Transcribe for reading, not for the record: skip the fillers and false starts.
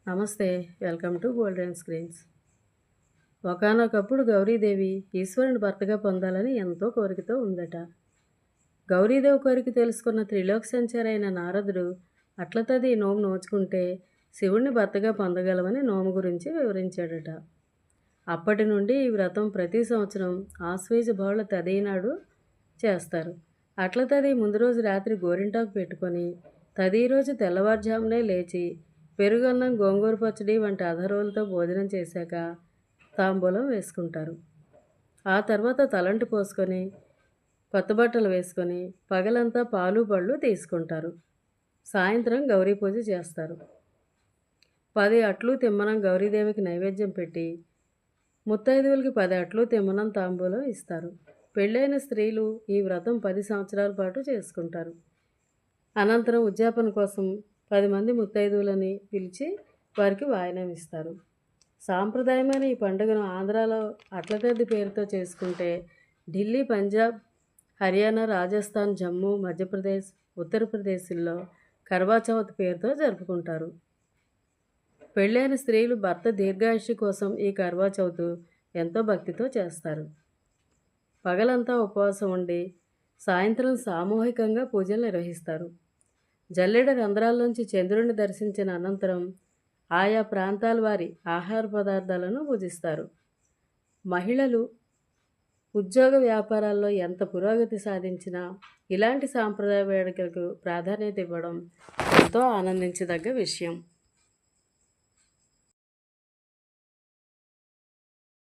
నమస్తే. Welcome to golden screens. ఒకానొకప్పుడు గౌరీదేవి ఈశ్వరుని భర్తగా పొందాలని ఎంతో కోరికతో ఉందట. గౌరీదేవి కోరిక తెలుసుకున్న త్రిలోక సంచారి అయిన నారదుడు అట్లతది నోము నోచుకుంటే శివుణ్ణి భర్తగా పొందగలమని నోము గురించి వివరించాడట. అప్పటి నుండి ఈ వ్రతం ప్రతి సంవత్సరం ఆశ్వయుజ బహుళ తది నాడు చేస్తారు. అట్లతది ముందు రోజు రాత్రి గోరింటాకు పెట్టుకొని తది రోజు తెల్లవారుజామునే లేచి పెరుగన్నం, గోంగూర పచ్చడి వంటి అధరోలతో భోజనం చేశాక తాంబూలం వేసుకుంటారు. ఆ తర్వాత తలంటు పోసుకొని కొత్త బట్టలు వేసుకొని పగలంతా పాలు పళ్ళు తీసుకుంటారు. సాయంత్రం గౌరీ పూజ చేస్తారు. 10 అట్లు తిమ్మనం గౌరీదేవికి నైవేద్యం పెట్టి ముత్తైదువులకి 10 అట్లు తిమ్మనం తాంబూలం ఇస్తారు. పెళ్ళైన స్త్రీలు ఈ వ్రతం 10 సంవత్సరాల పాటు చేసుకుంటారు. అనంతరం ఉద్యాపన కోసం 10 మంది ముత్తైదువులని పిలిచి వారికి వాయనం ఇస్తారు. సాంప్రదాయమైన ఈ పండుగను ఆంధ్రాలో అట్లతద్ది పేరుతో చేసుకుంటే ఢిల్లీ, పంజాబ్, హర్యానా, రాజస్థాన్, జమ్మూ, మధ్యప్రదేశ్, ఉత్తరప్రదేశ్లో కర్వాచౌత్ పేరుతో జరుపుకుంటారు. పెళ్ళైన స్త్రీలు భర్త దీర్ఘాయుష్య కోసం ఈ కర్వాచౌత్ ఎంతో భక్తితో చేస్తారు. పగలంతా ఉపవాసం ఉండి సాయంత్రం సామూహికంగా పూజలు నిర్వహిస్తారు. జల్లెడ రంధ్రాల్లోంచి చంద్రుడిని దర్శించిన అనంతరం ఆయా ప్రాంతాల వారి ఆహార పదార్థాలను భుజిస్తారు. మహిళలు ఉద్యోగ వ్యాపారాల్లో ఎంత పురోగతి సాధించినా ఇలాంటి సాంప్రదాయ వేడుకలకు ప్రాధాన్యత ఇవ్వడం ఎంతో ఆనందించదగ్గ విషయం.